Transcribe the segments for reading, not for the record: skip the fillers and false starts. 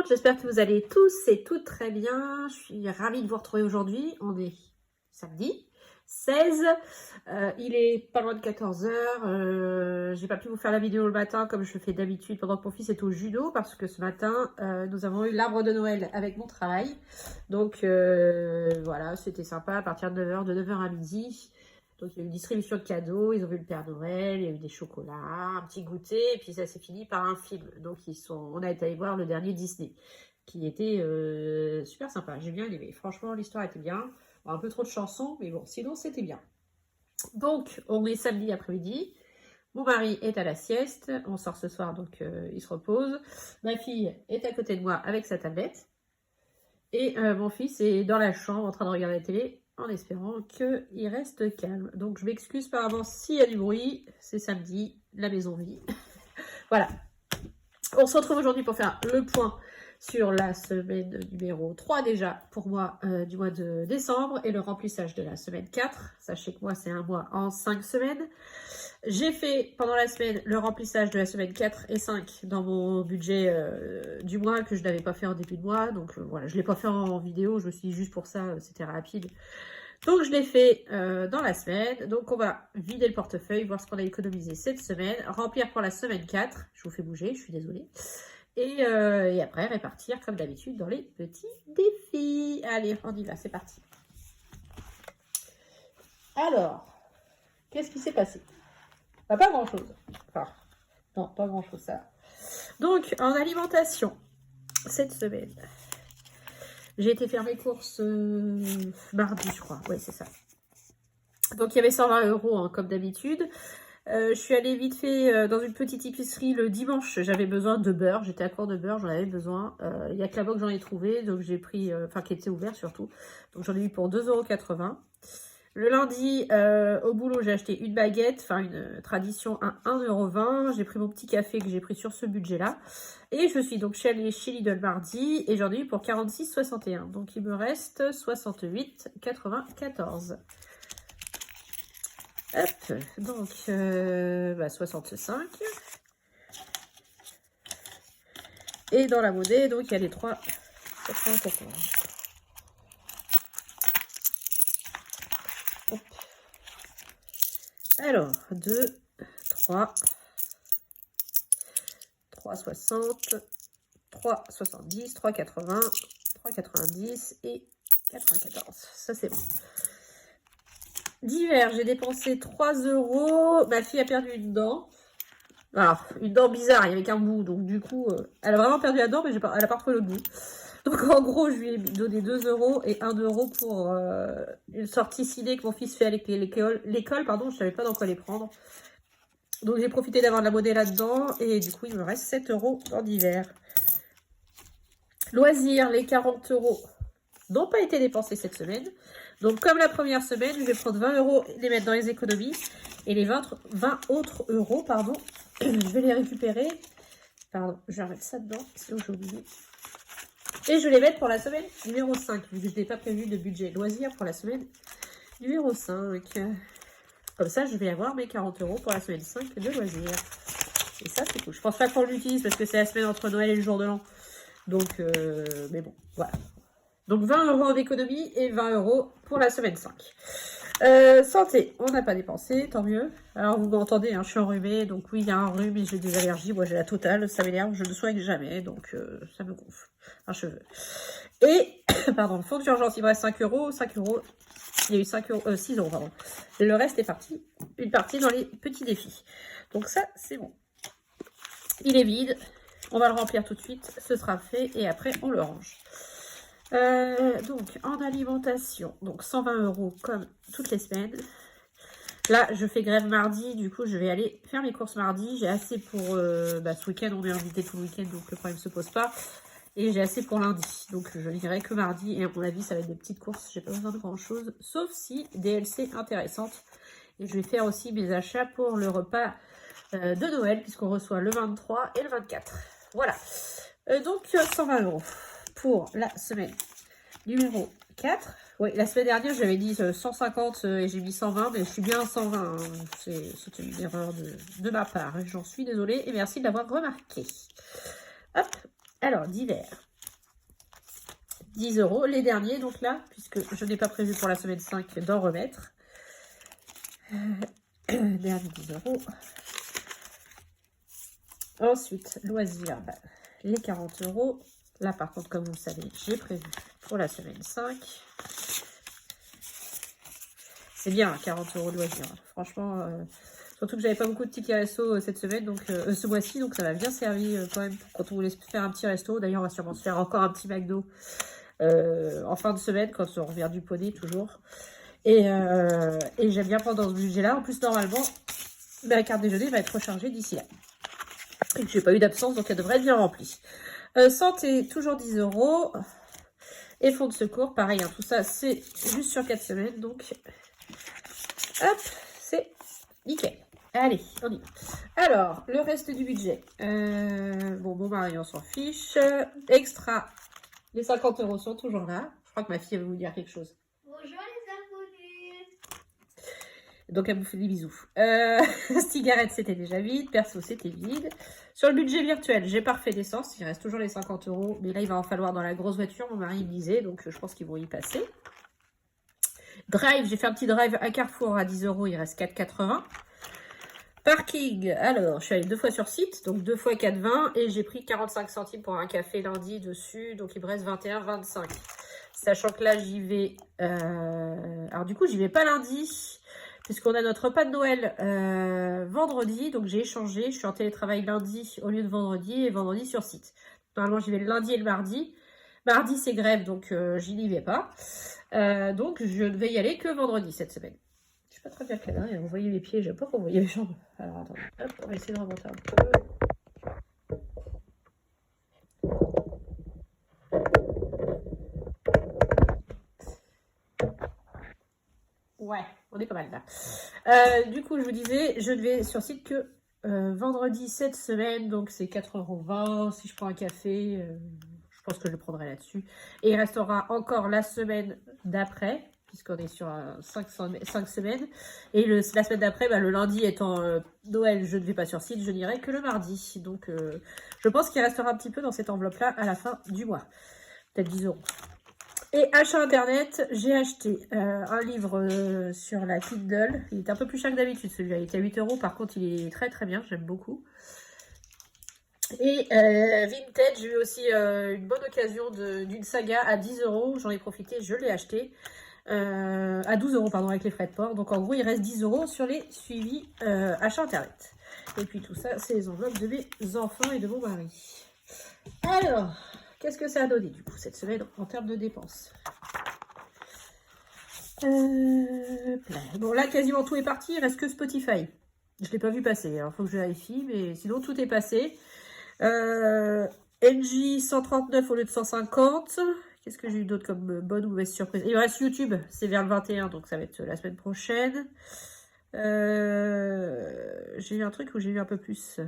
j'espère que vous allez tous et toutes très bien. Je suis ravie de vous retrouver aujourd'hui. On est samedi 16. Il est pas loin de 14 h. J'ai pas pu vous faire la vidéo le matin comme je fais d'habitude pendant que mon fils est au judo parce que ce matin, nous avons eu l'arbre de Noël avec mon travail. Donc voilà, c'était sympa à partir de 9 h, de 9 h à midi. Donc il y a eu une distribution de cadeaux, ils ont vu le Père Noël, il y a eu des chocolats, un petit goûter, et puis ça s'est fini par un film. Donc on a été allé voir le dernier Disney, qui était super sympa, j'ai bien aimé. Franchement, l'histoire était bien. Bon, un peu trop de chansons, mais bon, sinon c'était bien. Donc on est samedi après-midi, mon mari est à la sieste, on sort ce soir, donc il se repose. Ma fille est à côté de moi avec sa tablette, et mon fils est dans la chambre en train de regarder la télé, en espérant qu'il reste calme. Donc je m'excuse par avance s'il y a du bruit, c'est samedi, la maison vit. Voilà. On se retrouve aujourd'hui pour faire le point sur la semaine numéro 3 déjà, pour moi, du mois de décembre, et le remplissage de la semaine 4. Sachez que moi, c'est un mois en 5 semaines. J'ai fait pendant la semaine le remplissage de la semaine 4 et 5 dans mon budget du mois que je n'avais pas fait en début de mois. Donc voilà, je ne l'ai pas fait en vidéo, je me suis dit juste pour ça, c'était rapide. Donc je l'ai fait dans la semaine. Donc on va vider le portefeuille, voir ce qu'on a économisé cette semaine, remplir pour la semaine 4. Je vous fais bouger, je suis désolée. Et après répartir comme d'habitude dans les petits défis. Allez, on y va, c'est parti. Alors, qu'est-ce qui s'est passé? Pas grand-chose. Enfin, non, pas grand-chose ça. Donc, en alimentation, cette semaine, j'ai été faire mes courses mardi, je crois. Oui, c'est ça. Donc, il y avait 120 € hein, comme d'habitude. Je suis allée vite fait dans une petite épicerie le dimanche. J'avais besoin de beurre. J'étais à court de beurre, j'en avais besoin. Il y a que là-bas que j'en ai trouvé. Donc, j'ai pris, enfin, qui était ouvert surtout. Donc, j'en ai eu pour 2,80 €. Le lundi, au boulot, j'ai acheté une baguette, enfin une tradition à 1,20 €. J'ai pris mon petit café que j'ai pris sur ce budget-là. Et je suis donc allée chez Lidl mardi et j'en ai eu pour 46,61 €. Donc il me reste 68,94 €. Hop, donc 65. Et dans la monnaie, donc il y a les 3,94 €. Alors, 2, 3, 3,60, 3,70, 3,80, 3,90 et 94. Ça, c'est bon. Divers, j'ai dépensé 3 €. Ma fille a perdu une dent. Alors, une dent bizarre, il y avait qu'un bout. Donc, du coup, elle a vraiment perdu la dent, mais elle n'a pas retrouvé le bout. Donc, en gros, je lui ai donné 2 € et 1 € pour une sortie ciné que mon fils fait avec l'école. Pardon, je ne savais pas dans quoi les prendre. Donc, j'ai profité d'avoir de la monnaie là-dedans. Et du coup, il me reste 7 € en divers. Loisirs, les 40 € n'ont pas été dépensés cette semaine. Donc, comme la première semaine, je vais prendre 20 € et les mettre dans les économies. Et les 20 autres euros, pardon, je vais les récupérer. Pardon, je vais remettre ça dedans, sinon j'ai oublié. Et je vais les mettre pour la semaine numéro 5, vu que je n'ai pas prévu de budget loisir pour la semaine numéro 5. Comme ça, je vais avoir mes 40 € pour la semaine 5 de loisirs. Et ça, c'est cool. Je pense pas qu'on l'utilise parce que c'est la semaine entre Noël et le jour de l'an. Donc, mais bon, voilà. Donc, 20 € en économie et 20 € pour la semaine 5. Santé, on n'a pas dépensé, tant mieux. Alors, vous m'entendez, hein, je suis enrhumée. Donc, oui, il y a un rhume et j'ai des allergies. Moi, j'ai la totale. Ça m'énerve. Je ne soigne jamais. Donc, ça me gonfle un cheveu. Et, pardon, le fonds d'urgence, il me reste 5 €. 5 €. Il y a eu 6 €, pardon. Et le reste est parti. Une partie dans les petits défis. Donc, ça, c'est bon. Il est vide. On va le remplir tout de suite. Ce sera fait. Et après, on le range. Donc, en alimentation, donc 120 € comme toutes les semaines. Là, je fais grève mardi, du coup, je vais aller faire mes courses mardi. J'ai assez pour ce week-end, on est invité tout le week-end, donc le problème ne se pose pas. Et j'ai assez pour lundi, donc je n'irai que mardi. Et à mon avis, ça va être des petites courses, j'ai pas besoin de grand-chose, sauf si DLC intéressantes. Et je vais faire aussi mes achats pour le repas de Noël, puisqu'on reçoit le 23 et le 24. Voilà, donc 120 € pour la semaine numéro 4. Oui, la semaine dernière, j'avais dit 150 et j'ai mis 120, mais je suis bien à 120. Hein. C'était une erreur de ma part. J'en suis désolée et merci de l'avoir remarqué. Hop, alors, divers. 10 €, les derniers, donc là, puisque je n'ai pas prévu pour la semaine 5 d'en remettre. Dernier 10 €. Ensuite, loisirs, bah, les 40 €. Là, par contre, comme vous le savez, j'ai prévu pour la semaine 5. C'est bien, 40 € de loisirs. Franchement, surtout que j'avais pas beaucoup de tickets resto cette semaine, donc ce mois-ci, donc ça m'a bien servi quand même quand on voulait se faire un petit resto. D'ailleurs, on va sûrement se faire encore un petit McDo en fin de semaine, quand on revient du poney, toujours. Et j'aime bien prendre dans ce budget-là. En plus, normalement, ma carte déjeuner va être rechargée d'ici là. Et que j'ai pas eu d'absence, donc elle devrait être bien remplie. Santé, toujours 10 €. Et fonds de secours, pareil, hein, tout ça, c'est juste sur 4 semaines, donc hop, c'est nickel. Allez, on y va. Alors, le reste du budget. Bon, mon mari, on s'en fiche. Extra, les 50 € sont toujours là. Je crois que ma fille va vous dire quelque chose. Bonjour les abonnés. Donc, elle vous fait des bisous. Cigarettes, c'était déjà vide. Perso, c'était vide. Sur le budget virtuel, j'ai pas refait d'essence. Il reste toujours les 50 €. Mais là, il va en falloir dans la grosse voiture. Mon mari me disait. Donc, je pense qu'ils vont y passer. Drive, j'ai fait un petit drive à Carrefour à 10 €. Il reste 4,80 €. Parking, alors, je suis allée 2 fois sur site. Donc, 2 fois 4,20 €. Et j'ai pris 45 centimes pour un café lundi dessus. Donc, il me reste 21,25 €. Sachant que là, j'y vais... Alors, du coup, j'y vais pas lundi. Puisqu'on a notre repas de Noël vendredi, donc j'ai échangé. Je suis en télétravail lundi au lieu de vendredi et vendredi sur site. Normalement, j'y vais le lundi et le mardi. Mardi, c'est grève, donc j'y n'y vais pas. Donc, je ne vais y aller que vendredi cette semaine. Je suis pas très bien cadrée, hein. Vous voyez mes pieds, j'aime pas qu'on voyait mes jambes. Alors, attendez, hop, on va essayer de remonter un peu. Ouais, on est pas mal là. Du coup, je vous disais, je ne vais sur site que vendredi cette semaine, donc c'est 4,20 €. Si je prends un café, je pense que je le prendrai là-dessus. Et il restera encore la semaine d'après, puisqu'on est sur 5 semaines. Et la semaine d'après, bah, le lundi étant Noël, je ne vais pas sur site, je n'irai que le mardi. Donc, je pense qu'il restera un petit peu dans cette enveloppe-là à la fin du mois. Peut-être 10 €. Et achat internet, j'ai acheté un livre sur la Kindle. Il est un peu plus cher que d'habitude, celui-là. Il était à 8 €. Par contre, il est très très bien. J'aime beaucoup. Et Vinted, j'ai eu aussi une bonne occasion d'une saga à 10 €. J'en ai profité, je l'ai acheté. À 12 €, pardon, avec les frais de port. Donc, en gros, il reste 10 € sur les suivis achats internet. Et puis, tout ça, c'est les enveloppes de mes enfants et de mon mari. Alors... Qu'est-ce que ça a donné, du coup, cette semaine, en termes de dépenses? Bon, là, quasiment tout est parti. Il reste que Spotify. Je ne l'ai pas vu passer. Alors, il faut que je vérifie. Mais sinon, tout est passé. NJ 139 au lieu de 150. Qu'est-ce que j'ai eu d'autre comme bonne ou mauvaise surprise? Il reste YouTube. C'est vers le 21. Donc, ça va être la semaine prochaine. J'ai eu un truc où j'ai eu un peu plus...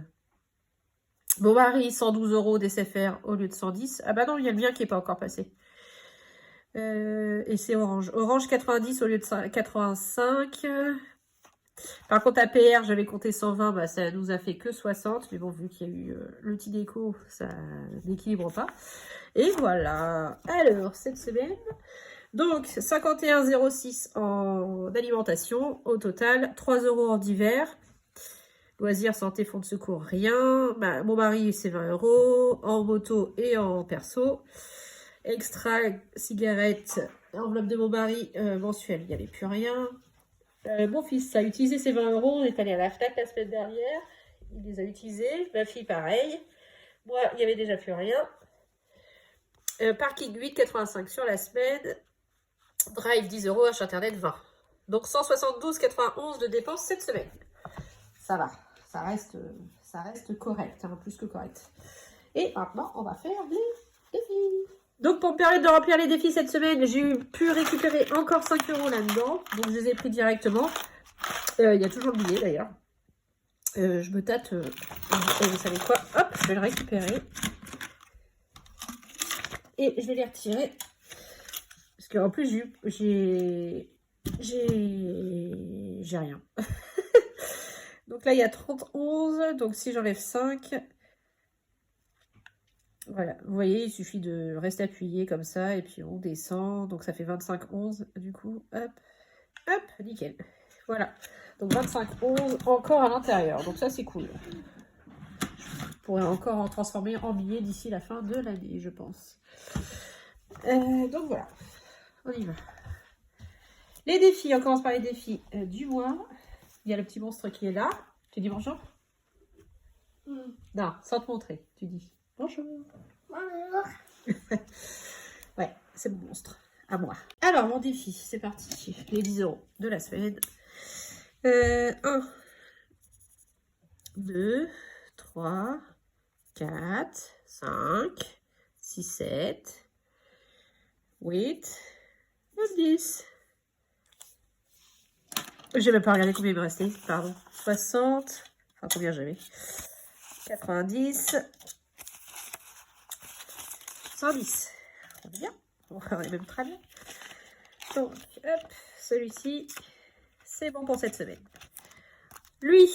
Mon mari, 112 € d'SFR au lieu de 110. Ah bah non, il y a le mien qui n'est pas encore passé. Et c'est Orange. Orange 90 au lieu de 85. Par contre, APR, j'avais compté 120, bah ça nous a fait que 60. Mais bon, vu qu'il y a eu le petit déco, ça n'équilibre pas. Et voilà. Alors, cette semaine... Donc, 51,06 € en alimentation. Au total, 3 € en divers. Loisirs, santé, fonds de secours, rien. Bah, mon mari, c'est 20 € en moto et en perso. Extra, cigarettes, enveloppe de mon mari mensuelle, il n'y avait plus rien. Mon fils a utilisé ses 20 €. On est allé à la FNAC la semaine dernière. Il les a utilisés. Ma fille, pareil. Moi, il n'y avait déjà plus rien. Parking 8,85 € sur la semaine. Drive 10 €, achat internet 20 €. Donc 172,91 € de dépenses cette semaine. Ça va. Ça reste correct, hein, plus que correct. Et maintenant, on va faire les défis. Donc, pour me permettre de remplir les défis cette semaine, j'ai pu récupérer encore 5 € là-dedans. Donc, je les ai pris directement. Il y a toujours le billet, d'ailleurs. Je me tâte. Et vous savez quoi? Hop, je vais le récupérer. Et je vais les retirer. Parce qu'en plus, j'ai rien. Donc là, il y a 31. Donc si j'enlève 5, Voilà, vous voyez, il suffit de rester appuyé comme ça, et puis on descend, donc ça fait 25-11, du coup, hop, hop, nickel. Voilà, donc 25-11 encore à l'intérieur, donc ça c'est cool. Je pourrais encore en transformer en billets d'ici la fin de l'année, je pense. Donc voilà, on y va. Les défis, on commence par les défis du mois. Il y a le petit monstre qui est là. Tu dis bonjour? Non, sans te montrer, tu dis bonjour. Bonjour. Ouais, c'est mon monstre, à moi. Alors, mon défi, c'est parti. Les 10 € de la semaine. 1, 2, 3, 4, 5, 6, 7, 8, 9, 10. J'ai même pas regardé combien il me restait, pardon. 60, enfin combien j'avais. 90, 110. On est bien, on est même très bien. Donc, hop, celui-ci, c'est bon pour cette semaine. Lui,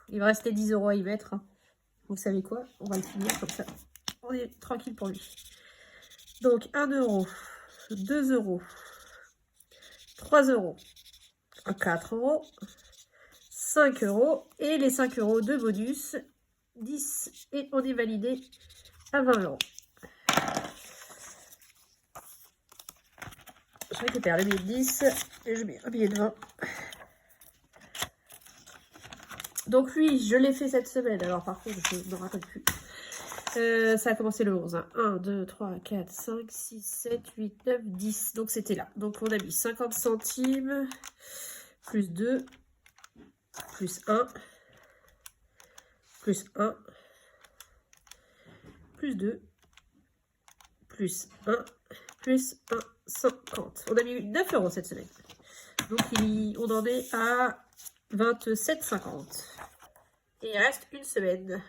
il va rester 10 € à y mettre. Vous savez quoi? On va le finir comme ça. On est tranquille pour lui. Donc, 1 €, 2 €, 3 €, 4 €, 5 € et les 5 € de bonus, 10, et on est validé à 20 €. Je récupère le billet de 10 et je mets un billet de 20. Donc lui, je l'ai fait cette semaine, alors par contre, je ne me rappelle plus. Ça a commencé le 11. Hein. 1, 2, 3, 4, 5, 6, 7, 8, 9, 10. Donc c'était là. Donc on a mis 50 centimes, plus 2, plus 1, plus 1, plus 2, plus 1, plus 1, 50. On a mis 9 € cette semaine. Donc on en est à 27,50. Et il reste une semaine.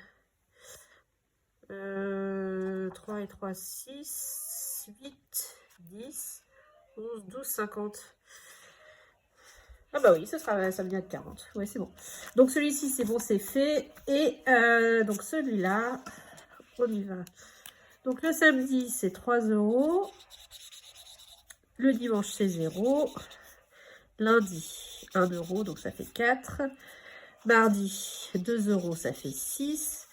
3 et 3, 6, 8, 10, 11, 12, 50. Ah bah oui, ça me vient de 40. Ouais, c'est bon. Donc celui-ci, c'est bon, c'est fait. Et donc celui-là, on y va. Donc le samedi, c'est 3 €. Le dimanche, c'est 0. Lundi, 1 €, donc ça fait 4. Mardi, 2 €, ça fait 6.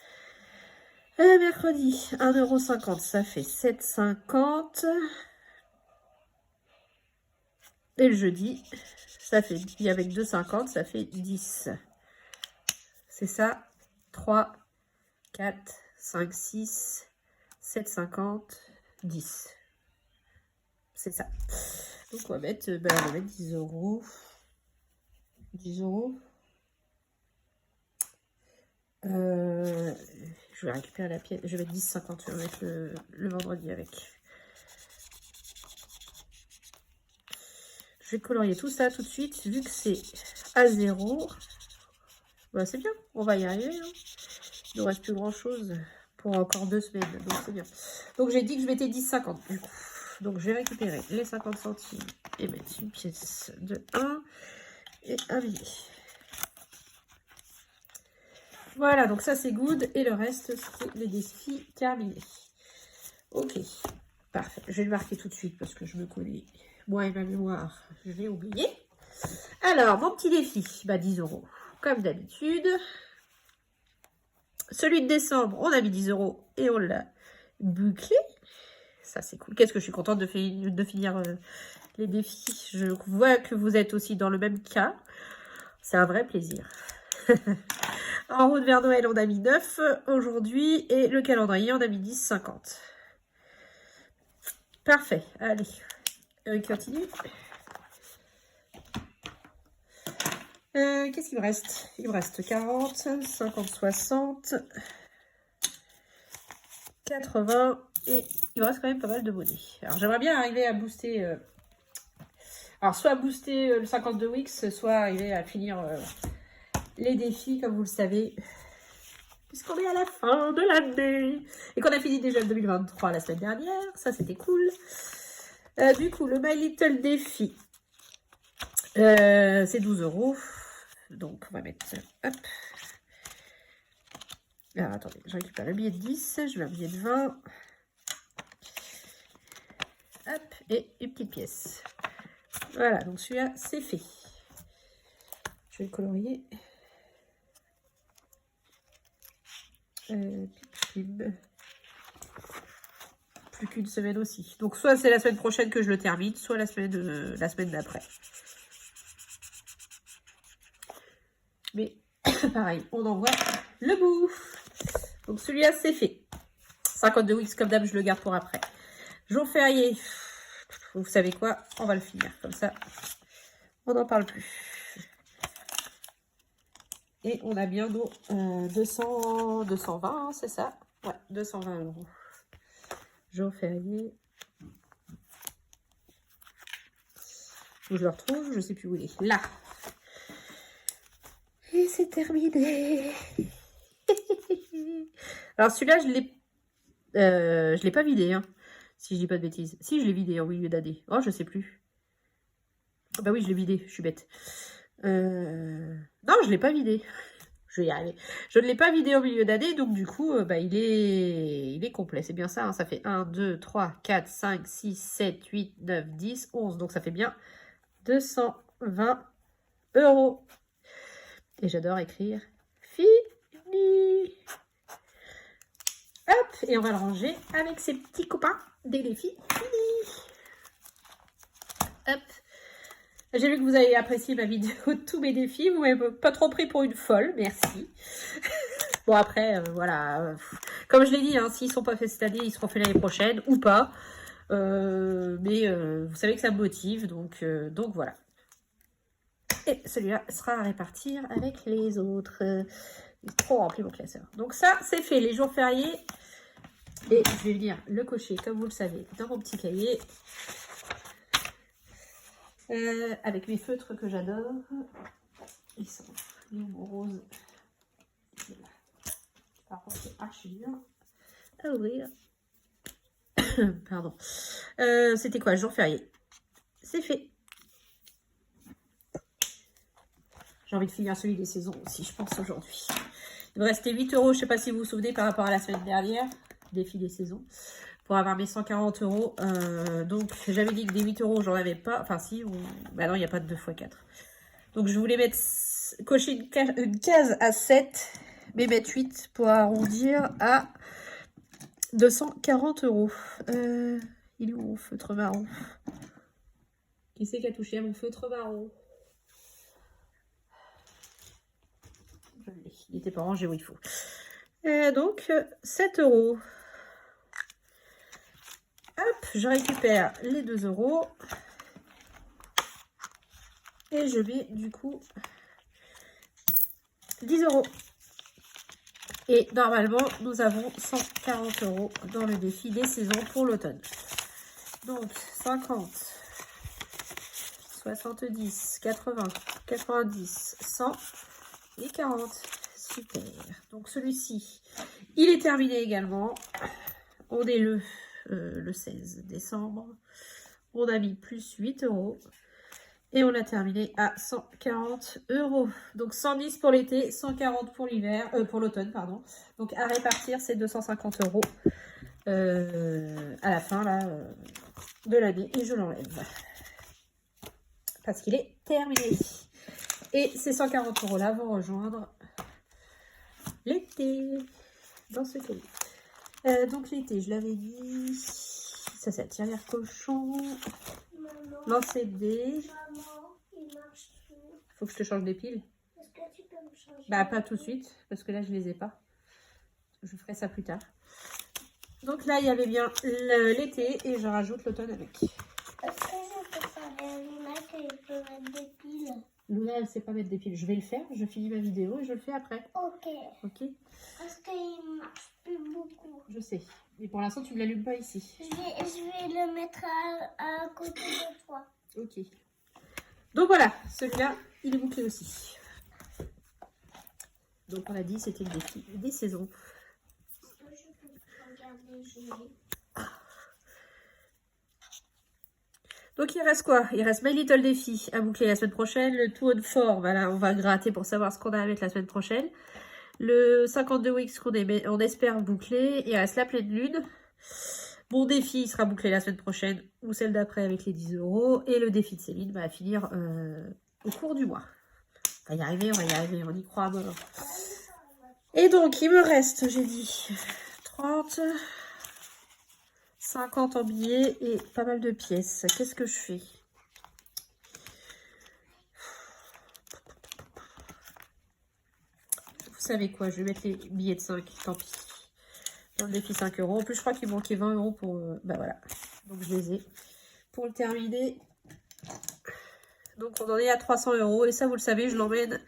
Mercredi, 1,50 €, ça fait 7,50. Et le jeudi, ça fait, avec 2,50, ça fait 10. C'est ça, 3, 4, 5, 6, 7,50, 10. C'est ça. Donc on va mettre, on va mettre 10 €. 10 €. Je vais récupérer la pièce. Je vais mettre 10,50. Je vais mettre le vendredi avec. Je vais colorier tout ça tout de suite. Vu que c'est à 0. Bah, c'est bien. On va y arriver. Hein. Il ne reste plus grand chose pour encore 2 semaines. Donc c'est bien. Donc j'ai dit que je mettais 10,50 du coup. Donc je vais récupérer les 50 centimes et mettre une pièce de 1 et un billet. Voilà, donc ça c'est good. Et le reste, c'est les défis terminés. Ok, parfait. Je vais le marquer tout de suite parce que je me connais. Moi et ma mémoire, je vais oublier. Alors, mon petit défi, 10 €, comme d'habitude. Celui de décembre, on a mis 10 € et on l'a bouclé. Ça, c'est cool. Qu'est-ce que je suis contente de finir les défis. Je vois que vous êtes aussi dans le même cas. C'est un vrai plaisir. En route vers Noël, on a mis 9 aujourd'hui. Et le calendrier, on a mis 10,50. Parfait. Allez, on continue. Qu'est-ce qu'il me reste? Il me reste 40, 50, 60, 80 et il me reste quand même pas mal de monnaies. Alors j'aimerais bien arriver à booster... alors soit booster le 52 Wix, soit arriver à finir les défis comme vous le savez. Puisqu'on est à la fin de l'année. Et qu'on a fini déjà le 2023 la semaine dernière. Ça c'était cool. Du coup le My Little défi. C'est 12 €. Donc on va mettre hop, Alors, attendez, je récupère le billet de 10, je vais un billet de 20. Hop, et une petite pièce. Voilà, donc celui-là, c'est fait. Je vais le colorier. Plus qu'une semaine aussi. Donc, soit c'est la semaine prochaine que je le termine, soit la semaine d'après. Mais, pareil, on envoie le bout. Donc, celui-là, c'est fait. 52 Wix, comme d'hab, je le garde pour après. Jour férié. Vous savez quoi? On va le finir. Comme ça, on n'en parle plus. Et on a bien nos 220, hein, c'est ça? Ouais, 220 €. Jour férié. Où je le retrouve? Je sais plus où il est. Là. Et c'est terminé. Alors celui-là, je l'ai pas vidé, hein, si je dis pas de bêtises. Si, je l'ai vidé en milieu d'année. Oh, je sais plus. Bah oui, je l'ai vidé, je suis bête. Non, je l'ai pas vidé. Je vais y arriver. Je ne l'ai pas vidé au milieu d'année, donc du coup, bah, il est complet. C'est bien ça, hein. Ça fait 1, 2, 3, 4, 5, 6, 7, 8, 9, 10, 11. Donc ça fait bien 220 €. Et j'adore écrire fini. Hop, et on va le ranger avec ses petits copains des défis finis. Hop. J'ai vu que vous avez apprécié ma vidéo de tous mes défis. Vous m'avez pas trop pris pour une folle, merci. Bon, après, voilà. Comme je l'ai dit, hein, s'ils ne sont pas faits cette année, ils seront faits l'année prochaine ou pas. Mais vous savez que ça me motive, donc voilà. Et celui-là sera à répartir avec les autres. J'ai trop rempli mon classeur. Donc ça, c'est fait, les jours fériés. Et je vais venir le cocher, comme vous le savez, dans mon petit cahier. Avec mes feutres que j'adore. Ils sont roses. Par contre, c'est archi dur à ouvrir. Pardon. C'était quoi, jour férié? C'est fait. J'ai envie de finir celui des saisons aussi, je pense, aujourd'hui. Il me restait 8 €, je ne sais pas si vous vous souvenez, par rapport à la semaine dernière, défi des saisons, pour avoir mes 140 €. Donc, j'avais dit que des 8 €, j'en avais pas. Enfin, si, bah non, il n'y a pas de 2 x 4. Donc, je voulais cocher une case à 7, mais mettre 8 pour arrondir à 240 €. Il est où mon feutre marron? Qui c'est qui a touché à mon feutre marron? Il n'était pas rangé où il faut. Donc, 7 €. Hop, je récupère les 2 €. Et je mets du coup 10 €. Et normalement, nous avons 140 € dans le défi des saisons pour l'automne. Donc, 50, 70, 80, 90, 100 et 40. Super. Donc, celui-ci, il est terminé également. On est le 16 décembre. On a mis plus 8 €. Et on a terminé à 140 €. Donc 110 pour l'été, 140 pour l'hiver, pour l'automne, pardon. Donc à répartir, c'est 250 € à la fin là, de l'année. Et je l'enlève. Parce qu'il est terminé. Et ces 140 € là vont rejoindre l'été. Dans ce cahier. Donc l'été, je l'avais dit. Ça, c'est la tirelire cochon. Lancer de dés. Faut que je te change des piles. Est-ce que tu peux me changer? Bah pas tout de suite, parce que là je les ai pas. Je ferai ça plus tard. Donc là il y avait bien l'été et je rajoute l'automne avec. Est-ce que je peux faire des lunettes et je peux mettre des piles? Luna elle sait pas mettre des piles. Je vais le faire, je finis ma vidéo et je le fais après. Ok. Ok. Parce qu'il marche plus beaucoup. Je sais. Mais pour l'instant tu ne l'allumes pas ici. Je vais le mettre à côté de toi. Ok. Donc voilà, celui-là, il est bouclé aussi. Donc on a dit c'était le défi des saisons. Est-ce que je peux regarder Julie? Donc il reste quoi? Il reste My Little Défi à boucler la semaine prochaine. Le To On 4, voilà, on va gratter pour savoir ce qu'on a à mettre la semaine prochaine. Le 52 weeks on espère boucler. Il reste la pleine lune. Mon défi sera bouclé la semaine prochaine ou celle d'après avec les 10 €. Et le défi de Céline va finir au cours du mois. On va y arriver, on y croit à mort. Et donc, il me reste, j'ai dit, 30, 50 en billets et pas mal de pièces. Qu'est-ce que je fais? Vous savez quoi, je vais mettre les billets de 5, tant pis. Dans le défi 5 €. En plus, je crois qu'il manquait 20 € pour... bah voilà, donc je les ai. Pour le terminer, donc on en est à 300 €. Et ça, vous le savez, je l'emmène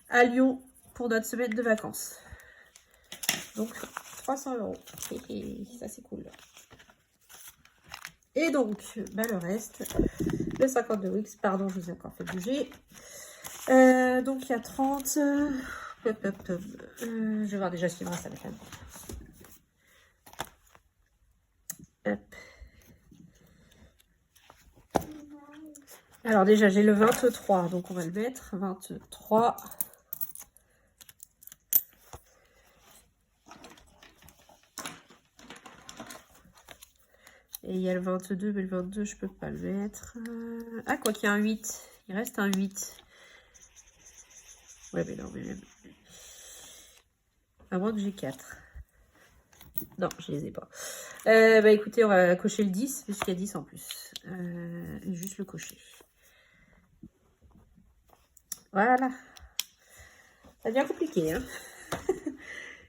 à Lyon pour notre semaine de vacances. Donc, 300 €. Et ça, c'est cool. Et donc, bah, le reste, le 52 weeks, pardon, je vous ai encore fait bouger. Donc, il y a 30. Je vais voir déjà ce qu'il me reste à mettre là. Alors, déjà, j'ai le 23, donc on va le mettre. 23. Et il y a le 22, mais le 22, je peux pas le mettre. Ah, quoi qu'il y a un 8. Il reste un 8. Ouais, mais non, mais même. À moins que j'ai 4. Non, je les ai pas. Bah écoutez, on va cocher le 10, puisqu'il y a 10 en plus. Juste le cocher. Voilà. Ça devient compliqué, hein.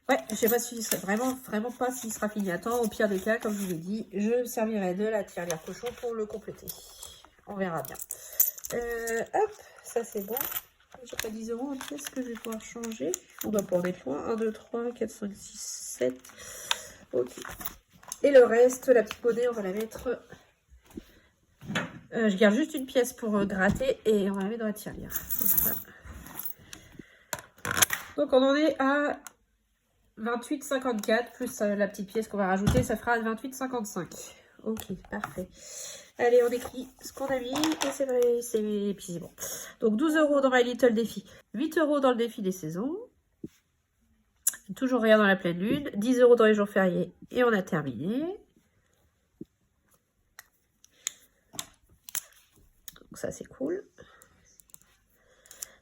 Ouais, je sais pas s'il serait vraiment pas s'il sera fini à temps. Au pire des cas, comme je vous l'ai dit, je servirai de la tirelire cochon pour le compléter. On verra bien. Hop, ça c'est bon. J'ai pas 10 € en pièces que je vais pouvoir changer. On doit pas en être loin. 1, 2, 3, 4, 5, 6, 7. Ok. Et le reste, la petite monnaie, on va la mettre... je garde juste une pièce pour gratter et on va la mettre dans la tirelire. Voilà. Donc on en est à 28,54 plus la petite pièce qu'on va rajouter, ça fera 28,55. Ok, parfait. Allez, on écrit ce qu'on a mis et c'est vrai, et puis c'est bon. Donc 12 € dans My Little Défi, 8 € dans le défi des saisons. Toujours rien dans la pleine lune, 10 € dans les jours fériés et on a terminé. Donc ça c'est cool.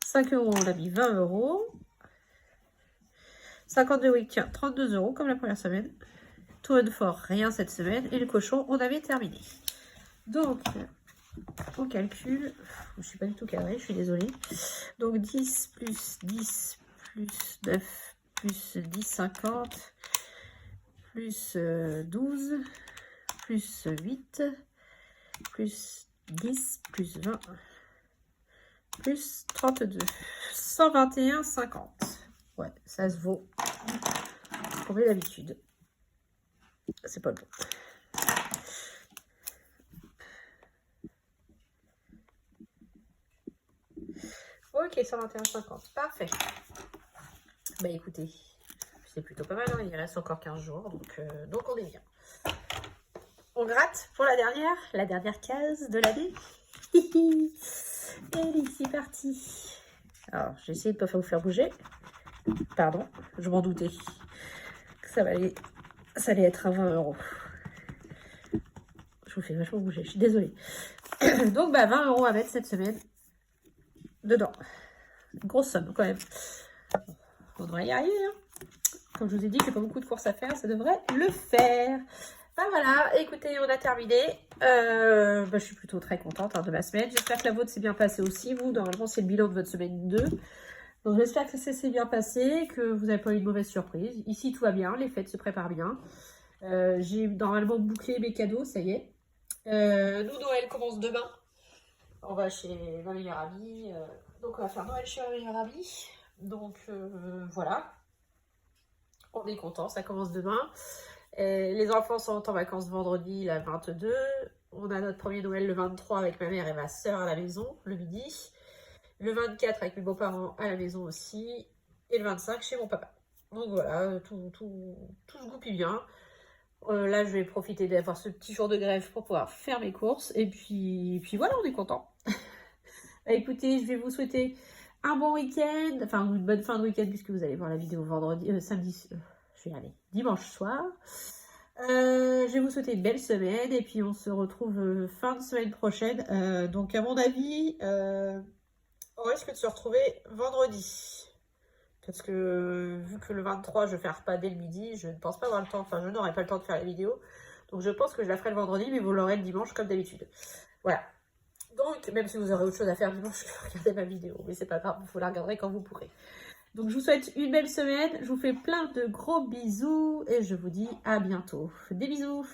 5 €, on a mis 20 €. 52 week, tiens, 32 € comme la première semaine. Tout and fort, rien cette semaine. Et le cochon, on avait terminé. Donc, on calcule. Je ne suis pas du tout cadrée, je suis désolée. Donc, 10 plus 10 plus 9 plus 10, 50 plus 12 plus 8 plus 10 plus 20 plus 32. 121,50. Ouais, ça se vaut. Comme d'habitude. C'est pas le bon. Ok, 121,50. Parfait. Bah écoutez, c'est plutôt pas mal. Hein. Il reste encore 15 jours. Donc on est bien. On gratte pour la dernière case de l'année. Allez, c'est parti. Alors, j'ai essayé de ne pas vous faire bouger. Pardon, je m'en doutais que ça allait être à 20 €. Je vous fais vachement bouger, je suis désolée. Donc, bah, 20 € à mettre cette semaine dedans. Grosse somme quand même. On devrait y arriver. Hein. Comme je vous ai dit, j'ai pas beaucoup de courses à faire, ça devrait le faire. Ben voilà, écoutez, on a terminé. Je suis plutôt très contente de ma semaine. J'espère que la vôtre s'est bien passée aussi. Vous, normalement, c'est le bilan de votre semaine 2. Donc j'espère que ça s'est bien passé, que vous n'avez pas eu de mauvaise surprise. Ici, tout va bien, les fêtes se préparent bien. J'ai normalement bouclé mes cadeaux, ça y est. Nous, Noël commence demain. On va chez ma meilleure amie. Donc on va faire Noël chez ma meilleure amie. Donc voilà. On est content, ça commence demain. Les enfants sont en vacances vendredi, la 22. On a notre premier Noël le 23 avec ma mère et ma soeur à la maison, le midi. Le 24 avec mes beaux-parents à la maison aussi. Et le 25 chez mon papa. Donc voilà, tout se goupille bien. Là, je vais profiter d'avoir ce petit jour de grève pour pouvoir faire mes courses. Et puis voilà, on est content. Écoutez, je vais vous souhaiter un bon week-end, enfin une bonne fin de week-end puisque vous allez voir la vidéo vendredi, samedi, je vais y aller, dimanche soir. Je vais vous souhaiter une belle semaine et puis on se retrouve fin de semaine prochaine. Donc à mon avis, on risque de se retrouver vendredi. Parce que vu que le 23 je fais un repas dès le midi, je ne pense pas avoir le temps, enfin je n'aurai pas le temps de faire la vidéo. Donc je pense que je la ferai le vendredi, mais vous l'aurez le dimanche comme d'habitude. Voilà. Donc même si vous aurez autre chose à faire dimanche, regardez ma vidéo. Mais c'est pas grave, vous la regarderez quand vous pourrez. Donc je vous souhaite une belle semaine, je vous fais plein de gros bisous et je vous dis à bientôt. Des bisous!